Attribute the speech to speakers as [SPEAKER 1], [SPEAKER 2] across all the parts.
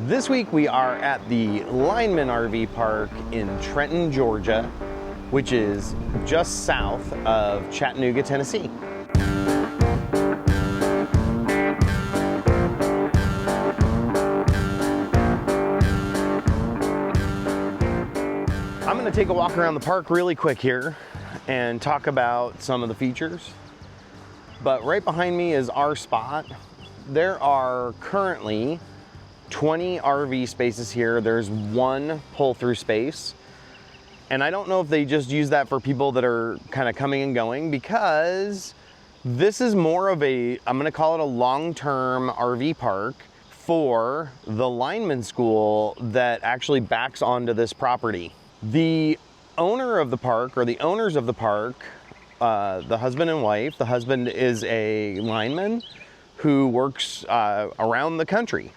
[SPEAKER 1] This week we are at the Lineman RV Park in Trenton, Georgia, which is just south of Chattanooga, Tennessee. I'm going to take a walk around the park really quick here and talk about some of the features. But right behind me is our spot. There are currently 20 RV spaces here. There's one pull-through space. And I don't know if they just use that for people that are kind of coming and going, because this is more of a, I'm gonna call it a long-term RV park for the lineman school that actually backs onto this property. The owner of the park, or the owners of the park, the husband and wife, the husband is a lineman who works around the country.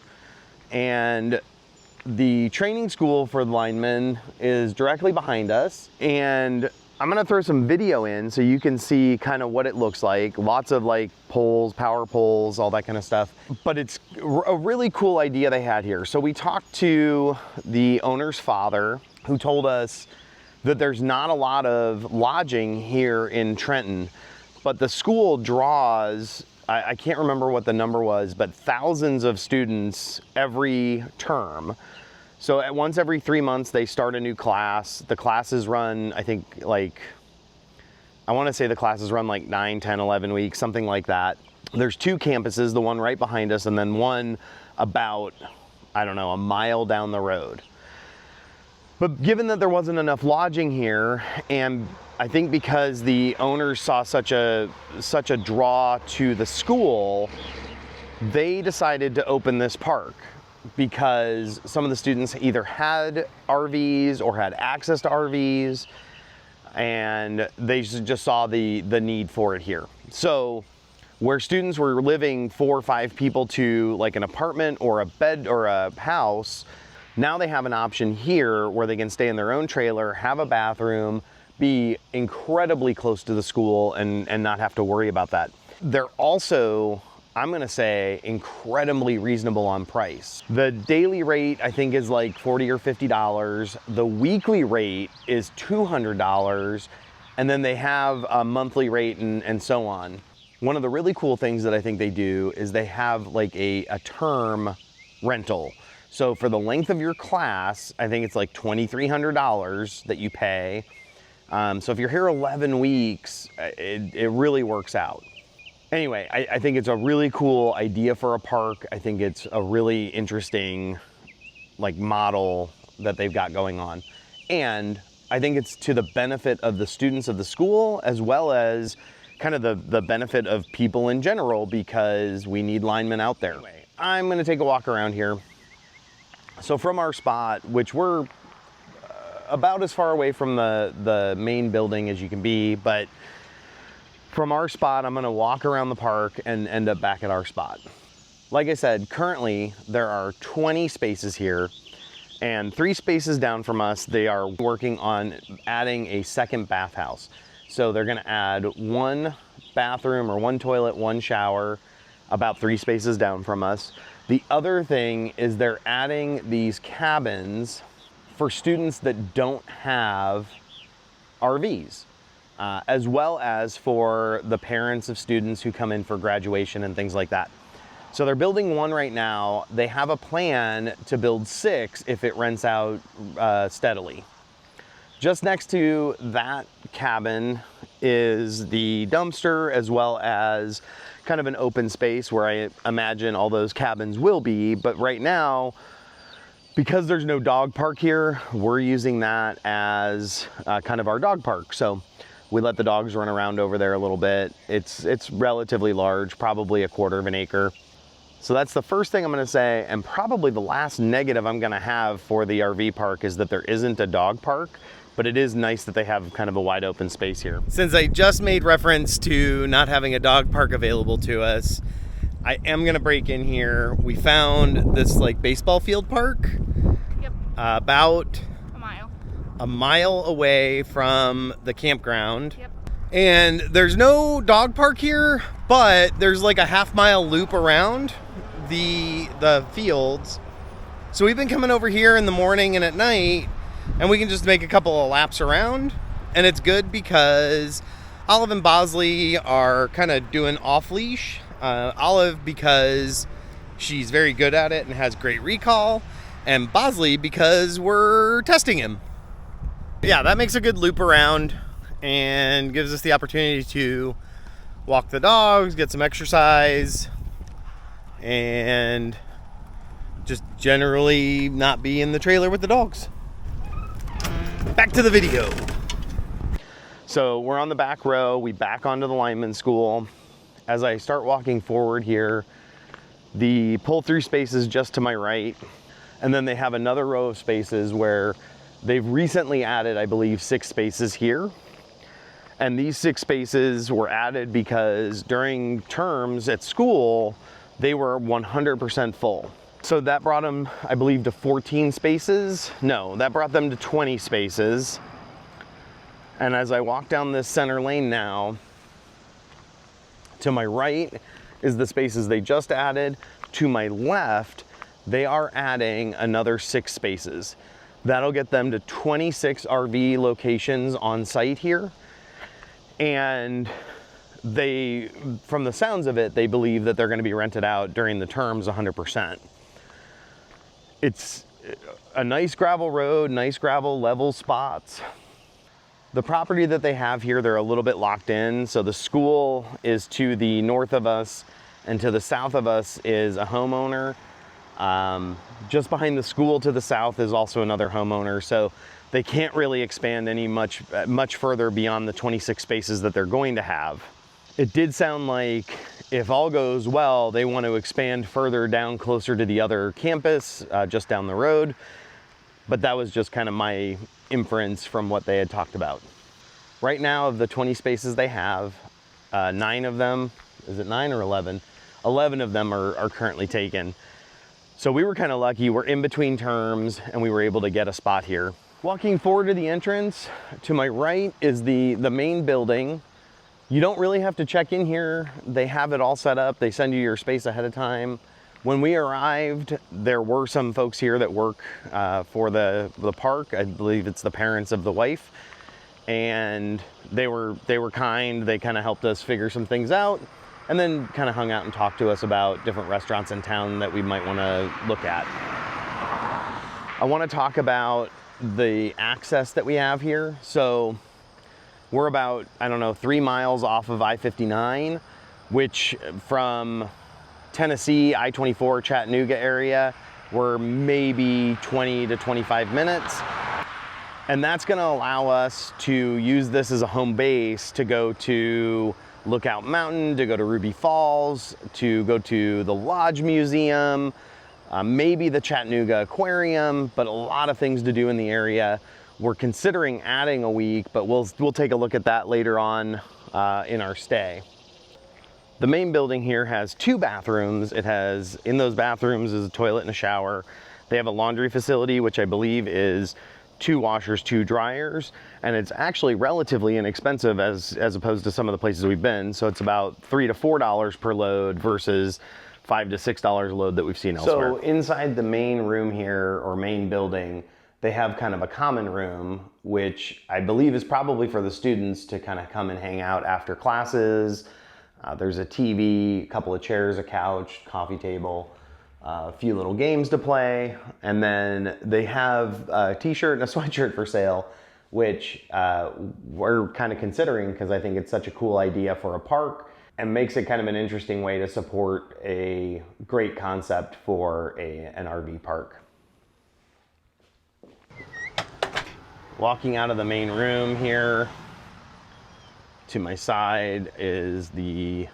[SPEAKER 1] And the training school for the linemen is directly behind us. And I'm gonna throw some video in so you can see kind of what it looks like. Lots of like poles, power poles, all that kind of stuff. But it's a really cool idea they had here. So we talked to the owner's father, who told us that there's not a lot of lodging here in Trenton, but the school draws, I can't remember what the number was, but thousands of students every term. So at once every 3 months, they start a new class. The classes run, I think I wanna say the classes run like 9, 10, 11 weeks, something like that. There's two campuses, the one right behind us, and then one about, I don't know, a mile down the road. But given that there wasn't enough lodging here, and I think because the owners saw such a draw to the school, they decided to open this park because some of the students either had RVs or had access to RVs, and they just saw the need for it here. So where students were living 4 or 5 people to like an apartment or a bed or a house, now they have an option here where they can stay in their own trailer, have a bathroom, be incredibly close to the school and not have to worry about that. They're also, I'm gonna say, incredibly reasonable on price. The daily rate I think is like $40 or $50. The weekly rate is $200. And then they have a monthly rate and so on. One of the really cool things that I think they do is they have like a term rental. So for the length of your class, I think it's like $2,300 that you pay. So if you're here 11 weeks, it really works out. Anyway, I think it's a really cool idea for a park. I think it's a really interesting like model that they've got going on. And I think it's to the benefit of the students of the school, as well as kind of the benefit of people in general, because we need linemen out there. Anyway, I'm gonna take a walk around here. So from our spot, which we're about as far away from the main building as you can be, but from our spot, I'm gonna walk around the park and end up back at our spot. Like I said, currently there are 20 spaces here, and 3 spaces down from us, they are working on adding a second bathhouse. So they're gonna add 1 bathroom or 1 toilet, 1 shower, about 3 spaces down from us. The other thing is they're adding these cabins for students that don't have RVs, as well as for the parents of students who come in for graduation and things like that. So they're building 1 right now. They have a plan to build 6 if it rents out steadily. Just next to that cabin is the dumpster, as well as kind of an open space where I imagine all those cabins will be. But right now, because there's no dog park here, we're using that as kind of our dog park. So we let the dogs run around over there a little bit. It's relatively large, probably 1/4 of an acre. So that's the first thing I'm gonna say, and probably the last negative I'm gonna have for the RV park is that there isn't a dog park, but it is nice that they have kind of a wide open space here. Since I just made reference to not having a dog park available to us, I am gonna break in here. We found this like baseball field park.
[SPEAKER 2] Yep.
[SPEAKER 1] About
[SPEAKER 2] a
[SPEAKER 1] mile away from the campground.
[SPEAKER 2] Yep.
[SPEAKER 1] And there's no dog park here, but there's like a 1/2 mile loop around the fields. So we've been coming over here in the morning and at night, and we can just make a couple of laps around. And it's good because Olive and Bosley are kind of doing off leash. Olive because she's very good at it and has great recall, and Bosley because we're testing him. Yeah, that makes a good loop around and gives us the opportunity to walk the dogs, get some exercise, and just generally not be in the trailer with the dogs. Back to the video. So we're on the back row, we back onto the lineman school. As I start walking forward here, the pull-through space is just to my right, and then they have another row of spaces where they've recently added, I believe, 6 spaces here. And these 6 spaces were added because during terms at school, they were 100% full. So that brought them, I believe, to 14 spaces. No, that brought them to 20 spaces. And as I walk down this center lane now, to my right is the spaces they just added. To my left, they are adding another 6 spaces. That'll get them to 26 RV locations on site here. And they, from the sounds of it, they believe that they're going to be rented out during the terms 100%. It's a nice gravel road, nice gravel level spots. The property that they have here, they're a little bit locked in. So the school is to the north of us, and to the south of us is a homeowner. Just behind the school to the south is also another homeowner. So they can't really expand any much further beyond the 26 spaces that they're going to have. It did sound like if all goes well, they want to expand further down closer to the other campus, just down the road. But that was just kind of my inference from what they had talked about. Right now, of the 20 spaces they have, 9 of them, is it 9 or 11? 11 of them are currently taken. So we were kind of lucky. We're in between terms and we were able to get a spot here. Walking forward to the entrance, to my right is the main building. You don't really have to check in here. They have it all set up. They send you your space ahead of time. When we arrived, there were some folks here that work for the park. I believe it's the parents of the wife. And they were kind. They kind of helped us figure some things out, and then kind of hung out and talked to us about different restaurants in town that we might want to look at. I want to talk about the access that we have here. So we're about, 3 miles off of I-59, which from Tennessee, I-24, Chattanooga area, we're maybe 20 to 25 minutes. And that's gonna allow us to use this as a home base to go to Lookout Mountain, to go to Ruby Falls, to go to the Lodge Museum, maybe the Chattanooga Aquarium, but a lot of things to do in the area. We're considering adding a week, but we'll take a look at that later on in our stay. The main building here has 2 bathrooms. It has, in those bathrooms is a toilet and a shower. They have a laundry facility, which I believe is 2 washers, 2 dryers, and it's actually relatively inexpensive as opposed to some of the places we've been. So it's about $3 to $4 per load versus $5 to $6 a load that we've seen elsewhere. So inside the main room here, or main building, they have kind of a common room, which I believe is probably for the students to kind of come and hang out after classes. There's a TV, a couple of chairs, a couch, coffee table, a few little games to play, and then they have a t-shirt and a sweatshirt for sale, which we're kind of considering because I think it's such a cool idea for a park and makes it kind of an interesting way to support a great concept for an RV park. Walking out of the main room here, to my side is the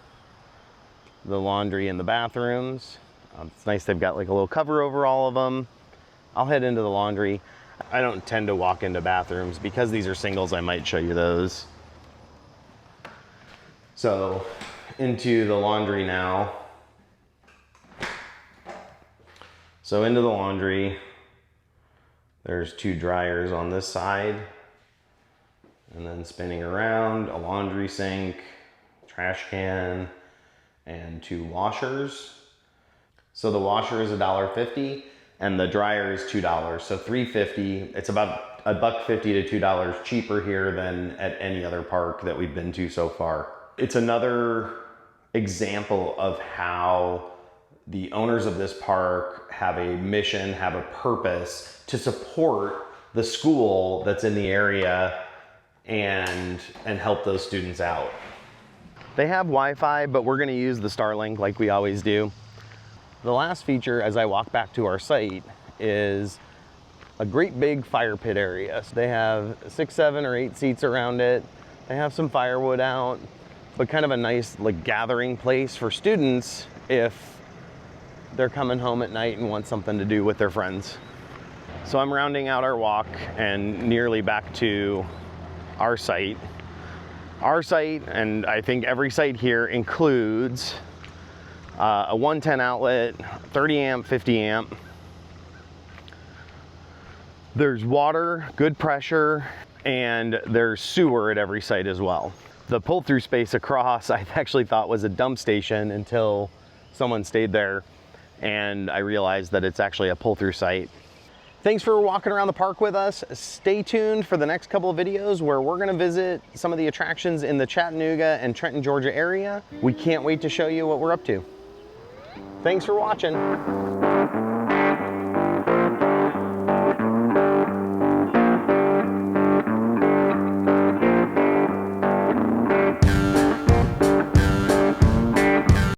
[SPEAKER 1] laundry and the bathrooms. It's nice they've got like a little cover over all of them. I'll head into the laundry. I don't tend to walk into bathrooms because these are singles. I might show you those. So into the laundry now. So into the laundry, there's 2 dryers on this side, and then spinning around, a laundry sink, trash can, and 2 washers. So the washer is $1.50. and the dryer is $2. So $3.50. It's about $1.50 to $2 cheaper here than at any other park that we've been to so far. It's another example of how the owners of this park have a mission, have a purpose to support the school that's in the area and help those students out. They have Wi-Fi, but we're gonna use the Starlink like we always do. The last feature as I walk back to our site is a great big fire pit area. So they have 6, 7, or 8 seats around it. They have some firewood out, but kind of a nice like gathering place for students if they're coming home at night and want something to do with their friends. So I'm rounding out our walk and nearly back to our site. Our site, and I think every site here, includes a 110 outlet, 30 amp, 50 amp. There's water, good pressure, and there's sewer at every site as well. The pull-through space across I actually thought was a dump station until someone stayed there and I realized that it's actually a pull-through site. Thanks for walking around the park with us. Stay tuned for the next couple of videos where we're gonna visit some of the attractions in the Chattanooga and Trenton, Georgia area. We can't wait to show you what we're up to. Thanks for watching.